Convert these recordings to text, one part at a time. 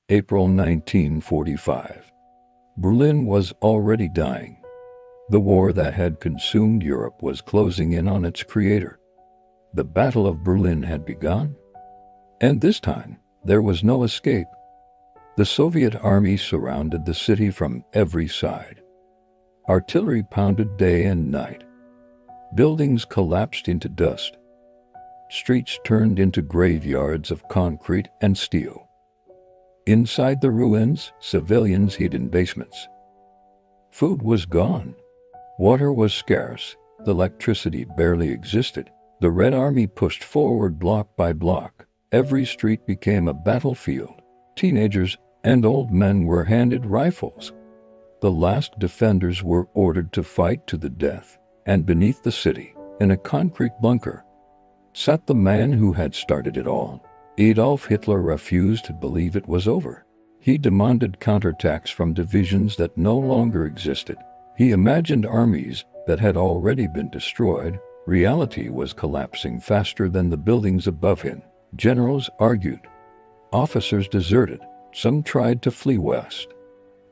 April 1945. Berlin was already dying. The war that had consumed Europe was closing in on its creator. The Battle of Berlin had begun. And this time, there was no escape. The Soviet army surrounded the city from every side. Artillery pounded day and night. Buildings collapsed into dust. Streets turned into graveyards of concrete and steel. Inside the ruins, civilians hid in basements. Food was gone. Water was scarce. Electricity barely existed. The Red Army pushed forward block by block. Every street became a battlefield. Teenagers and old men were handed rifles. The last defenders were ordered to fight to the death. And beneath the city, in a concrete bunker, sat the man who had started it all. Adolf Hitler refused to believe it was over. He demanded counterattacks from divisions that no longer existed. He imagined armies that had already been destroyed. Reality was collapsing faster than the buildings above him. Generals argued. Officers deserted. Some tried to flee west,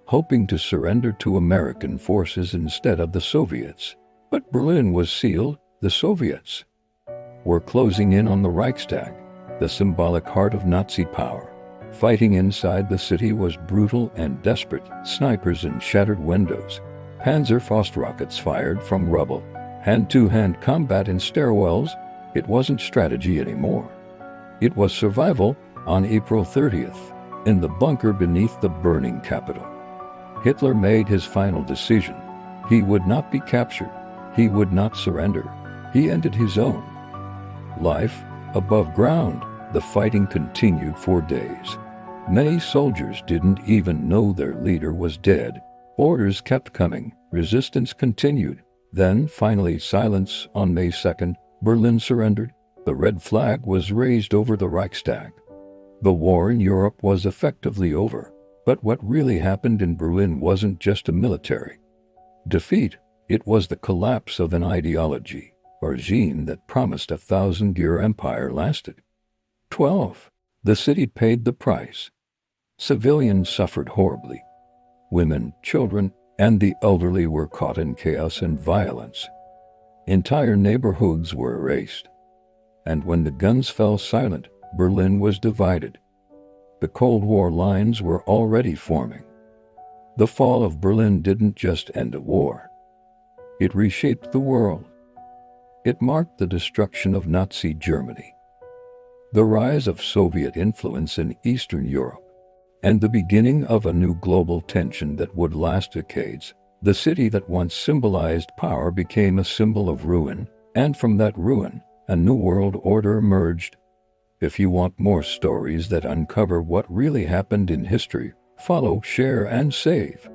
hoping to surrender to American forces instead of the Soviets. But Berlin was sealed. The Soviets were closing in on the Reichstag, the symbolic heart of Nazi power. Fighting inside the city was brutal and desperate. Snipers in shattered windows, Panzerfaust rockets fired from rubble, hand-to-hand combat in stairwells. It wasn't strategy anymore. It was survival. On April 30th, in the bunker beneath the burning Capitol, Hitler made his final decision. He would not be captured. He would not surrender. He ended his own life above ground. The fighting continued for days. Many soldiers didn't even know their leader was dead. Orders kept coming. Resistance continued. Then, finally, silence. On May 2nd, Berlin surrendered. The red flag was raised over the Reichstag. The war in Europe was effectively over. But what really happened in Berlin wasn't just a military defeat. It was the collapse of an ideology, a regime that promised a 1,000-year empire lasted 12. The city paid the price. Civilians suffered horribly. Women, children, and the elderly were caught in chaos and violence. Entire neighborhoods were erased. And when the guns fell silent, Berlin was divided. The Cold War lines were already forming. The fall of Berlin didn't just end a war. It reshaped the world. It marked the destruction of Nazi Germany, the rise of Soviet influence in Eastern Europe, and the beginning of a new global tension that would last decades. The city that once symbolized power became a symbol of ruin, and from that ruin, a new world order emerged. If you want more stories that uncover what really happened in history, follow, share, and save.